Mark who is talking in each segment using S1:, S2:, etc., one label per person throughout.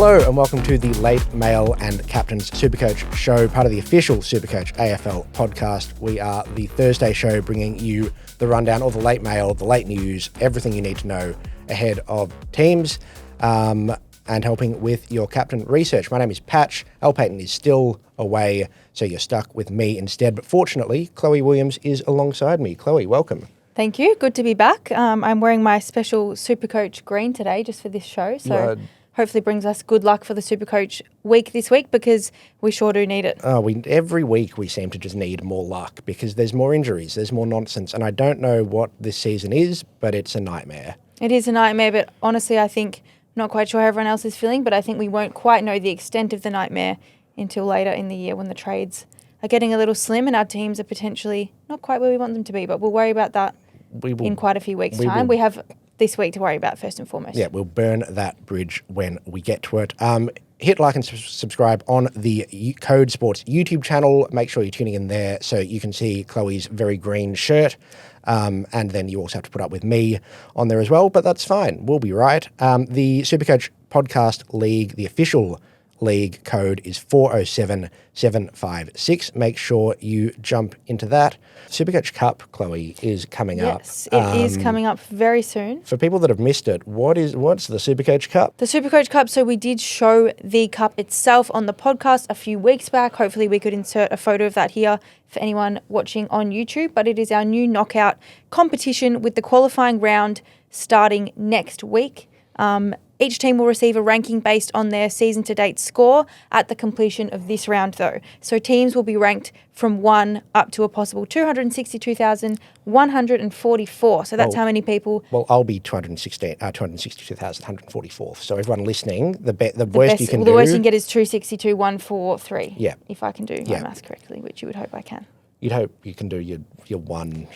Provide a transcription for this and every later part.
S1: Hello and welcome to the Late Mail and Captain's SuperCoach show, part of the official SuperCoach AFL podcast. We are the Thursday show bringing you the rundown, all the late mail, the late news, everything you need to know ahead of teams, and helping with your captain research. My name is Patch. Al Payton is still away, so you're stuck with me instead. But fortunately, Chloe Williams is alongside me. Chloe, welcome.
S2: Thank you. Good to be back. I'm wearing my special SuperCoach green today just for this show. So hopefully brings us good luck for the SuperCoach week this week because we sure do need it.
S1: Every week we seem to just need more luck because there's more injuries, there's more nonsense. And I don't know what this season is, but it's a nightmare.
S2: It is a nightmare, but honestly, I think, not quite sure how everyone else is feeling, but I think we won't quite know the extent of the nightmare until later in the year when the trades are getting a little slim and our teams are potentially not quite where we want them to be, but we'll worry about that in quite a few weeks' time. We have this week to worry about first and foremost.
S1: Yeah, we'll burn that bridge when we get to it. Hit like and subscribe on the Code Sports YouTube channel. Make sure you're tuning in there so you can see Chloe's very green shirt. And then you also have to put up with me on there as well, but that's fine. We'll be right. The SuperCoach Podcast League, the official league code is 407756. Make sure you jump into that. SuperCoach Cup, Chloe, is coming up.
S2: Yes, it is coming up very soon.
S1: For people that have missed it, what's the SuperCoach Cup?
S2: The SuperCoach Cup, so we did show the cup itself on the podcast a few weeks back. Hopefully we could insert a photo of that here for anyone watching on YouTube, but it is our new knockout competition with the qualifying round starting next week. Each team will receive a ranking based on their season-to-date score at the completion of this round, though. So teams will be ranked from 1 up to a possible 262,144. So that's how many people...
S1: Well, I'll be 262,144. So everyone listening, the worst you can do...
S2: The worst you can get is 262,143.
S1: Yeah.
S2: If I can do my maths correctly, which you would hope I can.
S1: You'd hope you can do your one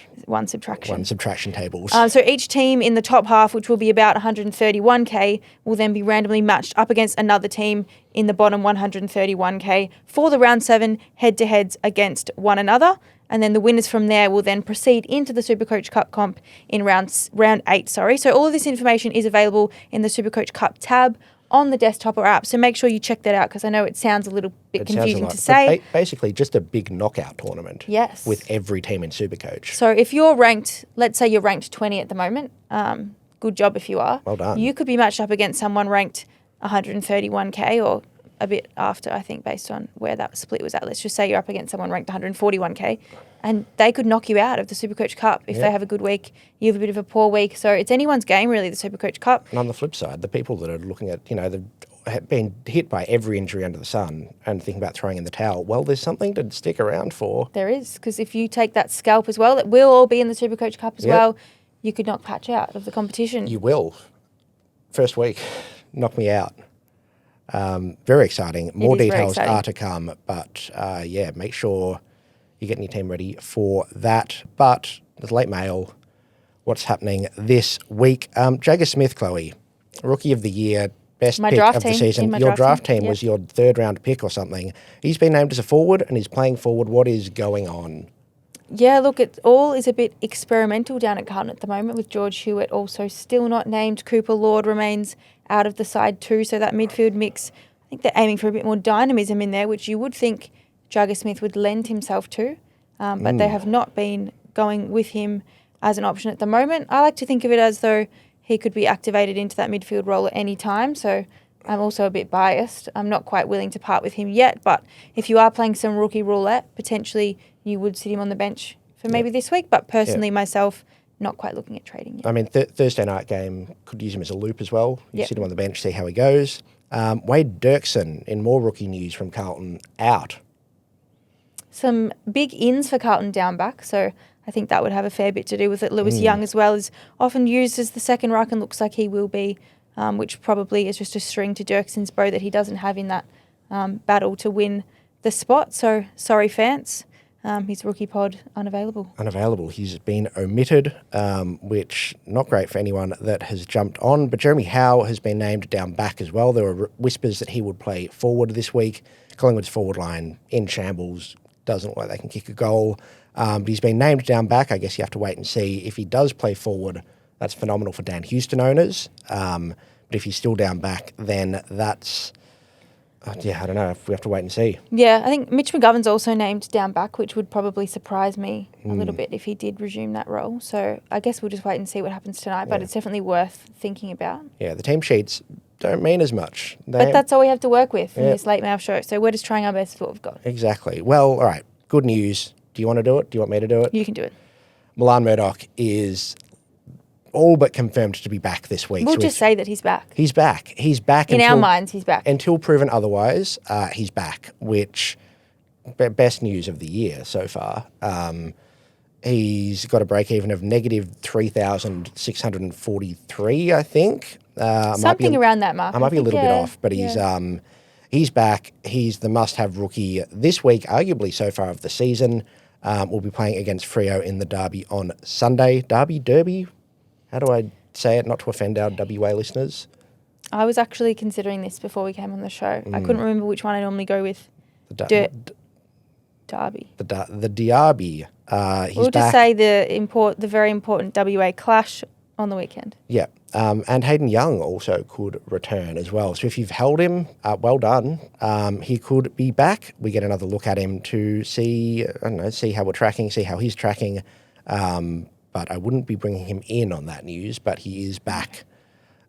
S1: subtraction tables.
S2: So each team in the top half, which will be about 131k, will then be randomly matched up against another team in the bottom 131k for the round 7 head-to-heads against one another. And then the winners from there will then proceed into the SuperCoach Cup comp in round 8. So all of this information is available in the SuperCoach Cup tab on the desktop or app. So make sure you check that out because I know it sounds a little bit confusing to say.
S1: Basically, just a big knockout tournament.
S2: Yes.
S1: With every team in SuperCoach.
S2: So if you're ranked, let's say you're ranked 20 at the moment, good job if you are.
S1: Well done.
S2: You could be matched up against someone ranked 131k or a bit after, I think, based on where that split was at. Let's just say you're up against someone ranked 141k and they could knock you out of the SuperCoach Cup if they have a good week, you have a bit of a poor week. So it's anyone's game, really, the SuperCoach Cup.
S1: And on the flip side, the people that are looking at, they've been hit by every injury under the sun and thinking about throwing in the towel, well, there's something to stick around for.
S2: There is, because if you take that scalp as well, it will all be in the SuperCoach Cup as well, you could knock Patch out of the competition.
S1: You will. First week, knock me out. Very exciting. More details are to come, but make sure you're getting your team ready for that. But the late mail, what's happening this week? Jagger Smith, Chloe, Rookie of the Year, best pick of the season. Your draft team was your third round pick or something. He's been named as a forward and he's playing forward. What is going on?
S2: Yeah, look, it all is a bit experimental down at Carlton at the moment with George Hewitt also still not named. Cooper Lord remains out of the side too, so that midfield mix, I think they're aiming for a bit more dynamism in there, which you would think Jagger Smith would lend himself to, but they have not been going with him as an option at the moment. I like to think of it as though he could be activated into that midfield role at any time, so I'm also a bit biased. I'm not quite willing to part with him yet, but if you are playing some rookie roulette, potentially you would sit him on the bench for maybe this week, but personally myself, not quite looking at trading yet.
S1: I mean, Thursday night game, could use him as a loop as well. You sit him on the bench, see how he goes. Wade Dirksen, in more rookie news from Carlton, out.
S2: Some big ins for Carlton down back, so I think that would have a fair bit to do with it. Lewis Young as well is often used as the second ruck and looks like he will be, which probably is just a string to Dirksen's bow that he doesn't have in that battle to win the spot. So sorry, fans. His rookie pod unavailable.
S1: He's been omitted, which not great for anyone that has jumped on. But Jeremy Howe has been named down back as well. There were whispers that he would play forward this week. Collingwood's forward line in shambles, doesn't look like they can kick a goal. But he's been named down back. I guess you have to wait and see. If he does play forward, that's phenomenal for Dan Houston owners. But if he's still down back, then that's Yeah, I don't know. We have to wait and see.
S2: Yeah, I think Mitch McGovern's also named down back, which would probably surprise me a little bit if he did resume that role. So I guess we'll just wait and see what happens tonight, but it's definitely worth thinking about.
S1: Yeah, the team sheets don't mean as much.
S2: But that's all we have to work with in this late mail show. So we're just trying our best with what we've got.
S1: Exactly. Well, all right. Good news. Do you want to do it? Do you want me to do it?
S2: You can do it.
S1: Milan Murdock is all but confirmed to be back this week.
S2: We'll just say that he's back.
S1: He's back. He's back.
S2: In our minds, he's back.
S1: Until proven otherwise, he's back, which best news of the year so far. He's got a break-even of negative 3,643, I think.
S2: Something around that mark.
S1: I might be a little bit off, but he's back. He's the must-have rookie this week, arguably so far of the season. We'll be playing against Freo in the derby on Sunday. Derby? How do I say it not to offend our WA listeners?
S2: I was actually considering this before we came on the show. I couldn't remember which one I normally go with. Derby.
S1: The Derby.
S2: We'll just say the very important WA clash on the weekend.
S1: Yeah. And Haydn Young also could return as well. So if you've held him, well done. He could be back. We get another look at him to see how we're tracking, see how he's tracking. But I wouldn't be bringing him in on that news, but he is back.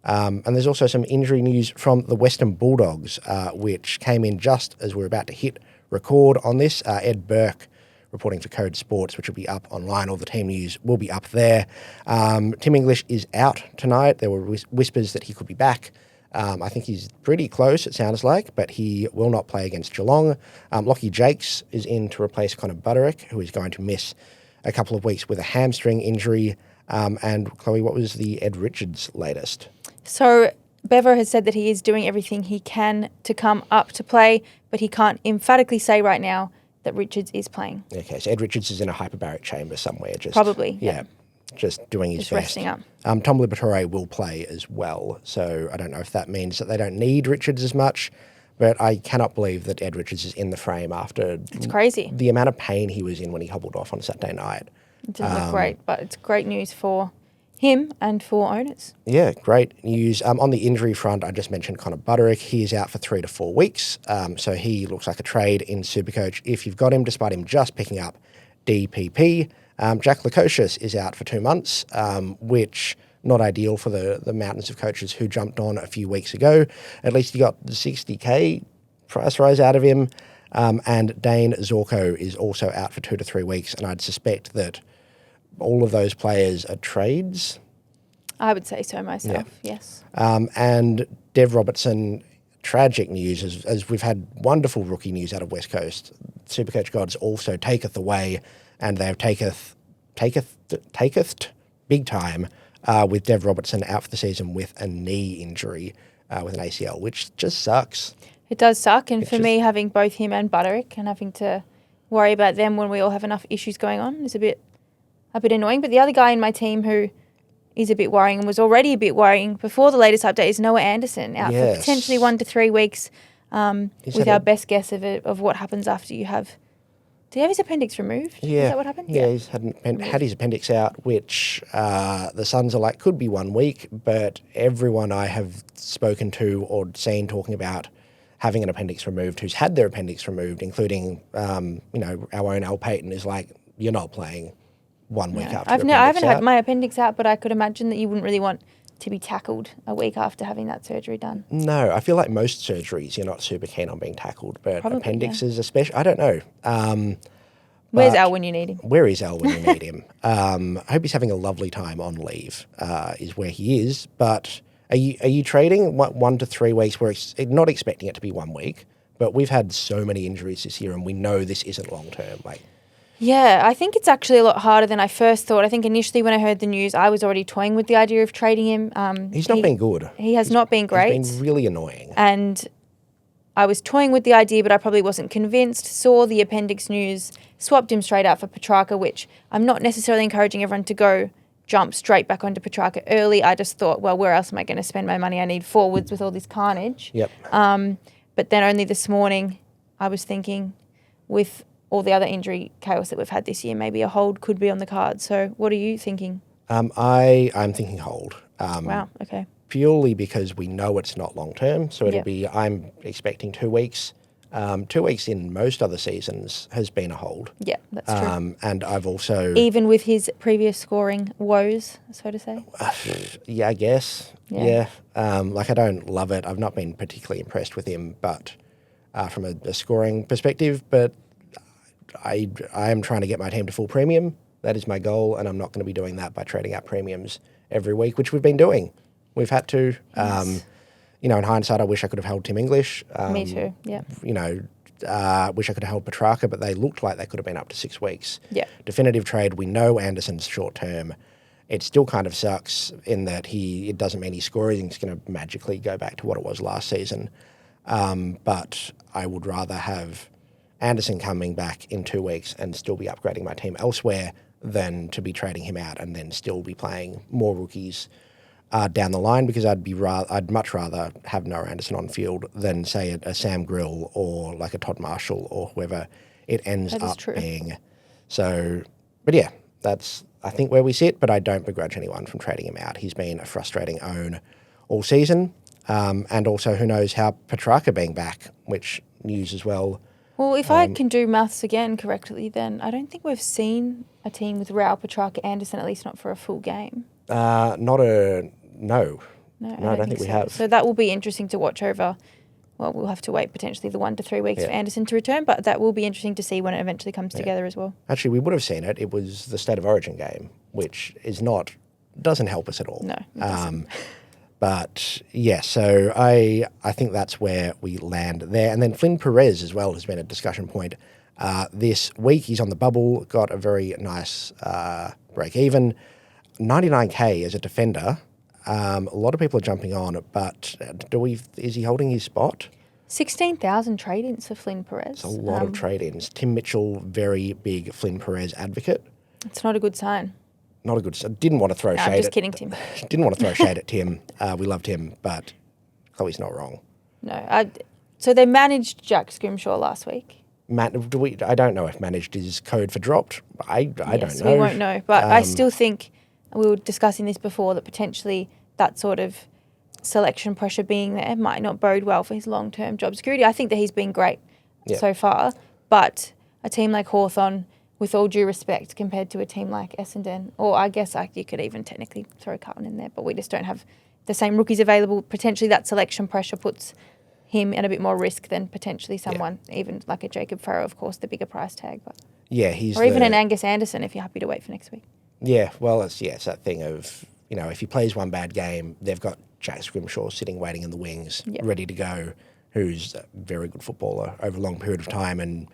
S1: And there's also some injury news from the Western Bulldogs, which came in just as we're about to hit record on this. Ed Burke reporting for Code Sports, which will be up online. All the team news will be up there. Tim English is out tonight. There were whispers that he could be back. I think he's pretty close, it sounds like, but he will not play against Geelong. Lockie Jakes is in to replace Connor Butterick, who is going to miss a couple of weeks with a hamstring injury. And Chloe, what was the Ed Richards latest?
S2: So Bevo has said that he is doing everything he can to come up to play, but he can't emphatically say right now that Richards is playing.
S1: Okay, so Ed Richards is in a hyperbaric chamber somewhere.
S2: Probably.
S1: Yeah, just doing his best.
S2: Resting up.
S1: Tom Liberatore will play as well, so I don't know if that means that they don't need Richards as much, but I cannot believe that Ed Richards is in the frame after...
S2: It's crazy.
S1: The amount of pain he was in when he hobbled off on Saturday night.
S2: It doesn't look great, but it's great news for him and for owners.
S1: Yeah, great news. On the injury front, I just mentioned Connor Butterick. He is out for 3 to 4 weeks, so he looks like a trade in SuperCoach if you've got him, despite him just picking up DPP. Jack Lukosius is out for 2 months, which... not ideal for the mountains of coaches who jumped on a few weeks ago. At least you got the 60K price rise out of him. And Dane Zorko is also out for 2 to 3 weeks. And I'd suspect that all of those players are trades.
S2: I would say so myself, yes.
S1: And Dev Robertson, tragic news, as we've had wonderful rookie news out of West Coast. SuperCoach gods also taketh away, and they have taketh big time. With Dev Robertson out for the season with a knee injury, with an ACL, which just sucks.
S2: It does suck, and for me, having both him and Butterick and having to worry about them when we all have enough issues going on is a bit annoying. But the other guy in my team who is a bit worrying and was already a bit worrying before the latest update is Noah Anderson, out for potentially 1 to 3 weeks, with our best guess of what happens after you have... Did he have his appendix removed?
S1: Yeah.
S2: Is that what happened?
S1: Yeah, he's had his appendix out, which the Suns are like, could be 1 week, but everyone I have spoken to or seen talking about having an appendix removed, who's had their appendix removed, including, our own Al Payton, is like, you're not playing 1 week after
S2: I haven't had my appendix out, but I could imagine that you wouldn't really want to be tackled a week after having that surgery done.
S1: No, I feel like most surgeries you're not super keen on being tackled, but
S2: Probably,
S1: appendixes especially, I don't know.
S2: Where's Al when you need him?
S1: Where is Al when you need him? I hope he's having a lovely time on leave, is where he is. But are you trading 1 to 3 weeks? We're not expecting it to be 1 week, but we've had so many injuries this year and we know this isn't long term.
S2: Yeah, I think it's actually a lot harder than I first thought. I think initially when I heard the news, I was already toying with the idea of trading him.
S1: He's not been good.
S2: He has not been great.
S1: He's been really annoying.
S2: And I was toying with the idea, but I probably wasn't convinced. Saw the appendix news, swapped him straight out for Petrarca, which I'm not necessarily encouraging everyone to go jump straight back onto Petrarca early. I just thought, well, where else am I going to spend my money? I need forwards with all this carnage.
S1: Yep.
S2: But then only this morning I was thinking, with all the other injury chaos that we've had this year, maybe a hold could be on the card. So what are you thinking?
S1: I'm thinking hold.
S2: Wow, okay.
S1: purely because we know it's not long term. So it'll
S2: Yep.
S1: be, I'm expecting 2 weeks. 2 weeks in most other seasons has been a hold.
S2: Yeah, that's true.
S1: And I've also...
S2: Even with his previous scoring woes, so to say.
S1: Yeah, I guess.
S2: Yeah.
S1: Like, I don't love it. I've not been particularly impressed with him, but from a scoring perspective, but I am trying to get my team to full premium. That is my goal, and I'm not going to be doing that by trading out premiums every week, which we've been doing. We've had to.
S2: Yes.
S1: In hindsight, I wish I could have held Tim English.
S2: Me too, yeah.
S1: Wish I could have held Petrarca, but they looked like they could have been up to 6 weeks.
S2: Yeah.
S1: Definitive trade. We know Anderson's short term. It still kind of sucks in that it doesn't mean he scores. He's going to magically go back to what it was last season. But I would rather have Anderson coming back in 2 weeks and still be upgrading my team elsewhere than to be trading him out and then still be playing more rookies down the line, because I'd much rather have Noah Anderson on field than, say, a Sam Grill or like a Todd Marshall or whoever it ends up being. So, but yeah, that's, I think, where we sit, but I don't begrudge anyone from trading him out. He's been a frustrating own all season. And also, who knows how Petrarca being back, which news as well.
S2: Well, if I can do maths again correctly, then I don't think we've seen a team with Rao, Petrarca, Anderson, at least not for a full game.
S1: No, I don't think we have.
S2: So that will be interesting to watch over. Well, we'll have to wait potentially the 1 to 3 weeks for Anderson to return, but that will be interesting to see when it eventually comes together as well.
S1: Actually, we would have seen it. It was the State of Origin game, which doesn't help us at all.
S2: No, it doesn't.
S1: But yeah, so I think that's where we land there. And then Flynn Perez as well has been a discussion point this week. He's on the bubble, got a very nice break even. 99K as a defender. A lot of people are jumping on, but is he holding his spot?
S2: 16,000 trade-ins for Flynn Perez.
S1: It's a lot of trade-ins. Tim Mitchell, very big Flynn Perez advocate.
S2: It's not a good sign.
S1: Not a good sign. Didn't want to throw shade.
S2: I'm just kidding, Tim.
S1: Didn't want to throw shade at Tim. We loved him, but Chloe's not wrong.
S2: No. So they managed Jack Scrimshaw last week.
S1: I don't know if managed is code for dropped. I don't know.
S2: We won't know, but I still think, we were discussing this before, that potentially that sort of selection pressure being there might not bode well for his long-term job security. I think that he's been great so far, but a team like Hawthorn, with all due respect, compared to a team like Essendon, or I guess you could even technically throw Carlton in there, but we just don't have the same rookies available. Potentially that selection pressure puts him at a bit more risk than potentially someone, even like a Jacob Farrow, of course, the bigger price tag. But even an Angus Anderson if you're happy to wait for next week.
S1: Yeah, well, it's that thing of, if he plays one bad game, they've got Jack Scrimshaw sitting waiting in the wings, ready to go, who's a very good footballer over a long period of time. And,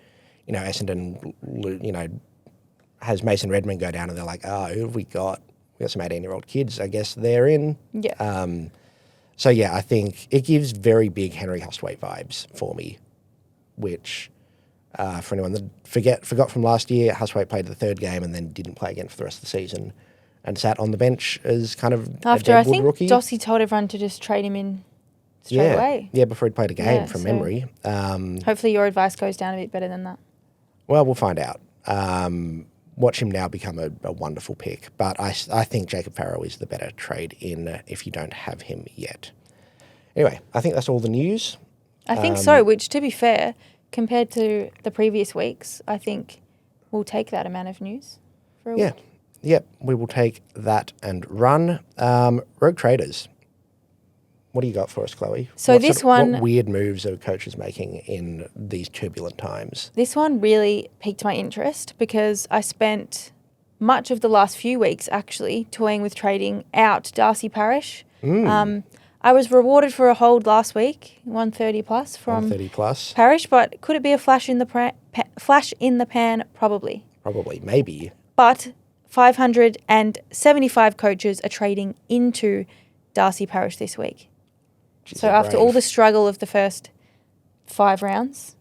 S1: Essendon, has Mason Redmond go down and they're like, who have we got? We got some 18-year-old kids, I guess they're in.
S2: Yeah.
S1: So, yeah, I think it gives very big Henry Hustwaite vibes for me, which, for anyone that forgot from last year, Hustwaite played the third game and then didn't play again for the rest of the season and sat on the bench as kind of
S2: after
S1: a
S2: I think
S1: rookie.
S2: Dossie told everyone to just trade him in straight away.
S1: Yeah, before he'd played a game from memory.
S2: Hopefully your advice goes down a bit better than that.
S1: Well, we'll find out. Watch him now become a wonderful pick. But I think Jacob Farrow is the better trade in if you don't have him yet. Anyway, I think that's all the news.
S2: I think so, which, to be fair, compared to the previous weeks, I think we'll take that amount of news for a week.
S1: Yep, we will take that and run. Rogue Traders. What do you got for us, Chloe?
S2: So what
S1: weird moves are coaches making in these turbulent times?
S2: This one really piqued my interest because I spent much of the last few weeks actually toying with trading out Darcy Parish. I was rewarded for a hold last week, 130 plus from
S1: 130 plus
S2: Parish, but could it be a flash in the pan? Probably.
S1: Probably, maybe.
S2: But 575 coaches are trading into Darcy Parish this week.
S1: Jeez,
S2: so after all the struggle of the first 5 rounds,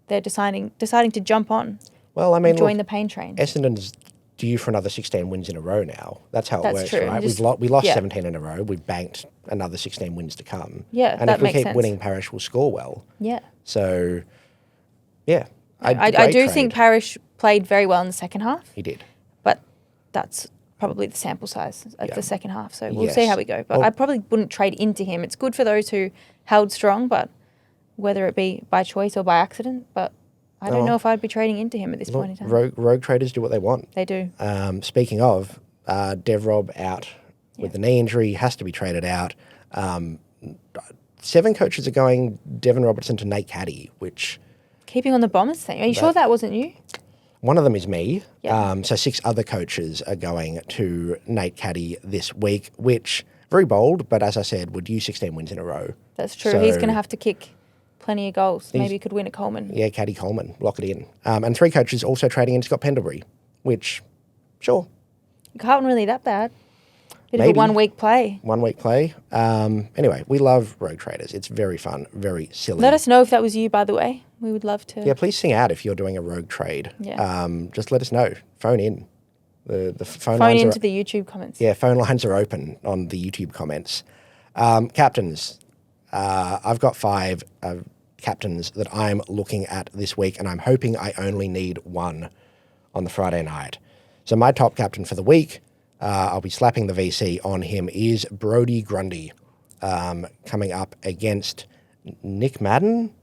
S2: they're deciding to jump on.
S1: Well, I mean,
S2: join the pain train.
S1: Essendon's due for another 16 wins in a row now. That's how it works,
S2: true.
S1: right? We lost 17 in a row. We've banked another 16 wins to come.
S2: Yeah,
S1: and
S2: that
S1: if we
S2: makes
S1: keep
S2: sense.
S1: winning, Parish will score well.
S2: Yeah.
S1: So, yeah.
S2: I do think Parish played very well in the second half.
S1: He did.
S2: But that's probably the sample size at
S1: Yeah.
S2: the second half. So we'll
S1: Yes.
S2: see how we go. But
S1: Well-
S2: I probably wouldn't trade into him. It's good for those who held strong, but whether it be by choice or by accident. But I don't know if I'd be trading into him at this point in time.
S1: Rogue traders do what they want.
S2: They do.
S1: Speaking of, Dev-Rob out with the knee injury, has to be traded out. 7 coaches are going Devon Robertson to Nate Caddy, which...
S2: Keeping on the Bombers thing. Are you sure that wasn't you?
S1: One of them is me.
S2: Yeah.
S1: So 6 other coaches are going to Nate Caddy this week, which, very bold, but as I said, would use 16 wins in a row.
S2: That's true.
S1: So,
S2: He's going to have to kick plenty of goals. Maybe he could win at Coleman.
S1: Yeah, Caddy Coleman, lock it in. And 3 coaches also trading in Scott Pendlebury, which, sure.
S2: Carlton really that bad. Bit
S1: Maybe.
S2: of a 1 week play.
S1: 1 week play. Anyway, we love rogue traders. It's very fun, very silly.
S2: Let us know if that was you, by the way. We would love to.
S1: Yeah, please sing out if you're doing a rogue trade.
S2: Yeah.
S1: Just let us know. Phone in. The phone
S2: Phone
S1: lines
S2: into
S1: are,
S2: the YouTube comments.
S1: Yeah, phone lines are open on the YouTube comments. Captains. I've got 5 captains that I'm looking at this week, and I'm hoping I only need 1 on the Friday night. So my top captain for the week, I'll be slapping the VC on him, is Brodie Grundy, coming up against Nick Madden.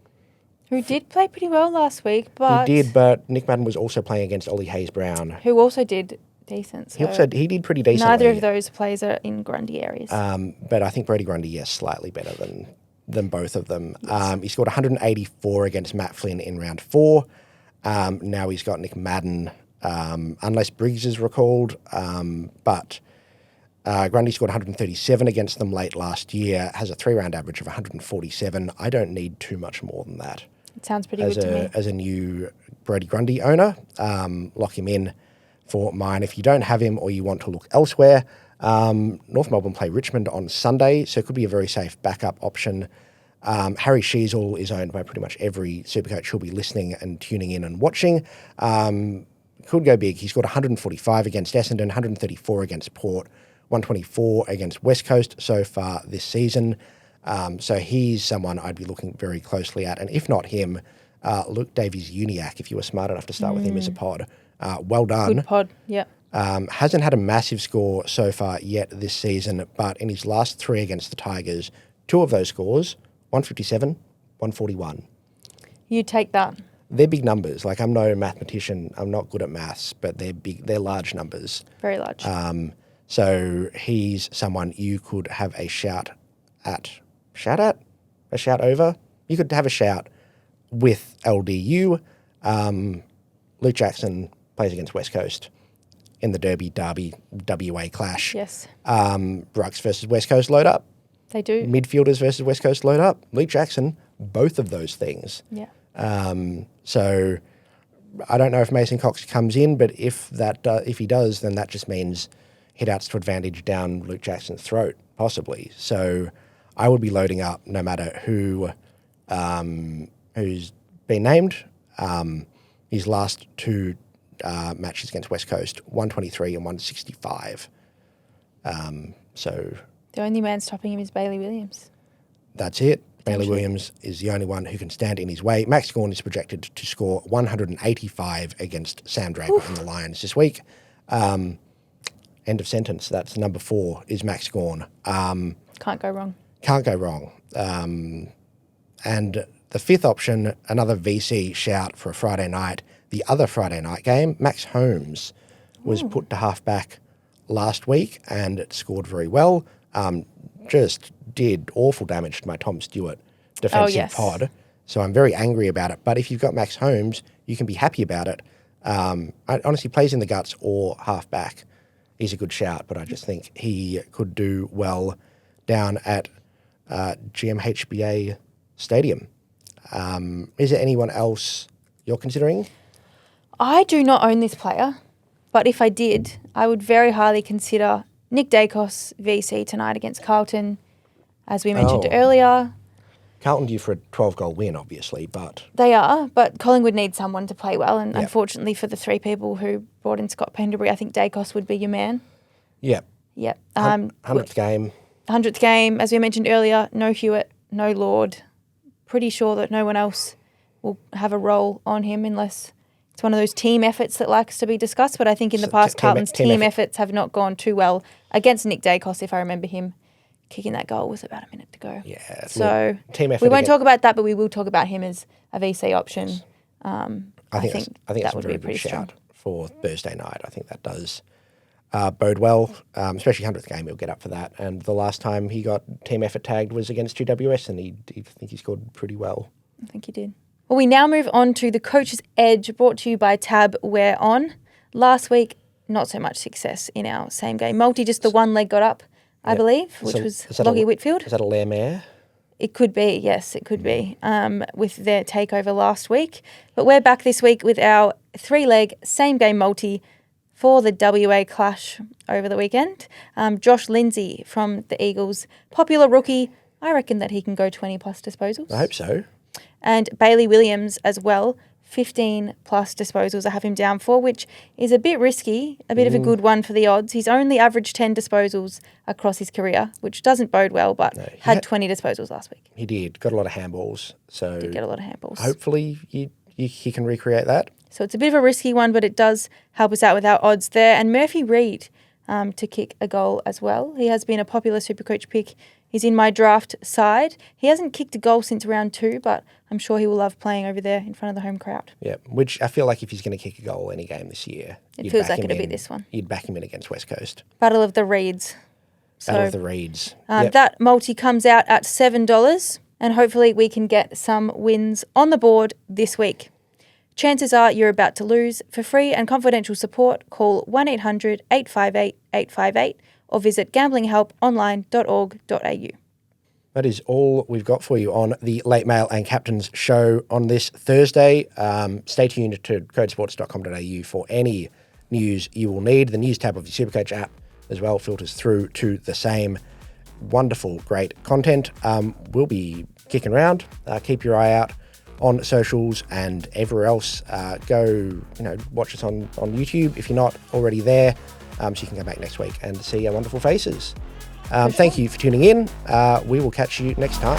S2: Who did play pretty well last week, but...
S1: He did, but Nick Madden was also playing against Ollie Hayes-Brown.
S2: Who also did decent. So
S1: He did pretty decently.
S2: neither of those players are in Grundy areas.
S1: But I think Brodie Grundy, yes, slightly better than both of them. He scored 184 against Matt Flynn in round 4. Now he's got Nick Madden, unless Briggs is recalled. But Grundy scored 137 against them late last year, has a 3-round average of 147. I don't need too much more than that.
S2: It sounds pretty good to me.
S1: As a new Brodie Grundy owner, lock him in for mine. If you don't have him or you want to look elsewhere, North Melbourne play Richmond on Sunday, so it could be a very safe backup option. Harry Sheasel is owned by pretty much every Supercoach who'll be listening and tuning in and watching. Could go big. He scored 145 against Essendon, 134 against Port, 124 against West Coast so far this season. So he's someone I'd be looking very closely at. And if not him, Luke Davies-Uniacke, if you were smart enough to start with him as a pod. Well done.
S2: Good pod, yeah.
S1: Hasn't had a massive score so far yet this season, but in his last 3 against the Tigers, 2 of those scores, 157, 141.
S2: You take that.
S1: They're big numbers. Like, I'm no mathematician. I'm not good at maths, but they're big. They're large numbers.
S2: Very large.
S1: So he's someone you could have a shout at. A shout over? You could have a shout with LDU. Luke Jackson plays against West Coast in the Derby WA clash.
S2: Yes.
S1: Rucks versus West Coast load up.
S2: They do.
S1: Midfielders versus West Coast load up. Luke Jackson, both of those things.
S2: Yeah.
S1: So I don't know if Mason Cox comes in, but if he does, then that just means hit-outs to advantage down Luke Jackson's throat, possibly. So I would be loading up no matter who's been named. His last 2 matches against West Coast, 123 and 165. So
S2: The only man stopping him is Bailey Williams.
S1: that's it. Bailey Williams is the only one who can stand in his way. Max Gawn is projected to score 185 against Sam Draper and the Lions this week. End of sentence. That's number 4 is Max Gawn.
S2: Can't go wrong.
S1: Can't go wrong. And the 5th option, another VC shout for a Friday night. The other Friday night game, Max Holmes was put to halfback last week and scored very well. Just did awful damage to my Tom Stewart defensive pod. So I'm very angry about it. But if you've got Max Holmes, you can be happy about it. I honestly, plays in the guts or halfback. He's a good shout, but I just think he could do well down at GMHBA Stadium. Is there anyone else you're considering?
S2: I do not own this player, but if I did, I would very highly consider Nick Dacos VC tonight against Carlton, as we mentioned earlier.
S1: Carlton due for a 12-goal win, obviously, but...
S2: They are, but Collingwood needs someone to play well, and unfortunately for the 3 people who brought in Scott Pendlebury, I think Dacos would be your man.
S1: Yeah.
S2: Yeah.
S1: 100th game.
S2: 100th game, as we mentioned earlier, no Hewitt, no Lord. Pretty sure that no one else will have a role on him unless It's one of those team efforts that likes to be discussed, but I think in the past, Carlton's team efforts have not gone too well against Nick Dacos, if I remember him kicking that goal with about a minute to go.
S1: Yeah.
S2: So
S1: team effort
S2: we won't talk about that, but we will talk about him as a VC option.
S1: Yes. I think that's
S2: would
S1: a very
S2: be pretty
S1: good shout
S2: strong
S1: for Thursday night. I think that does bode well, especially 100th game. He'll get up for that. And the last time he got team effort tagged was against GWS, and I think he scored pretty well.
S2: I think he did. Well, we now move on to the Coach's Edge, brought to you by Tab Wear On. Last week, not so much success in our same game multi, just the one leg got up, I believe, which was Lockie Whitfield.
S1: Is that a Lare-Mare?
S2: It could be, yes, it could be, with their takeover last week. But we're back this week with our 3-leg same game multi for the WA clash over the weekend. Josh Lindsay from the Eagles, popular rookie. I reckon that he can go 20 plus disposals.
S1: I hope so.
S2: And Bailey Williams as well, 15 plus disposals I have him down for, which is a bit risky, a bit of a good one for the odds. He's only averaged 10 disposals across his career, which doesn't bode well, but had 20 disposals last week.
S1: He did. Got a lot of handballs. So
S2: Did get a lot of handballs.
S1: Hopefully he can recreate that.
S2: So it's a bit of a risky one, but it does help us out with our odds there. And Murphy Reid to kick a goal as well. He has been a popular SuperCoach pick. He's in my draft side. He hasn't kicked a goal since round 2, but I'm sure he will love playing over there in front of the home crowd.
S1: Yeah, which I feel like if he's going to kick a goal any game this year,
S2: it feels like it'll be this one.
S1: You'd back him in against West Coast.
S2: Battle of the Reids.
S1: Battle of the Reids.
S2: That multi comes out at $7, and hopefully we can get some wins on the board this week. Chances are you're about to lose. For free and confidential support, call 1-800-858-858 or visit gamblinghelponline.org.au.
S1: That is all we've got for you on the Late Mail and Captain's show on this Thursday. Stay tuned to codesports.com.au for any news you will need. The news tab of the SuperCoach app as well filters through to the same wonderful, great content. We'll be kicking around. Keep your eye out on socials and everywhere else. Go, watch us on YouTube if you're not already there. So you can go back next week and see our wonderful faces. Thank you for tuning in. We will catch you next time.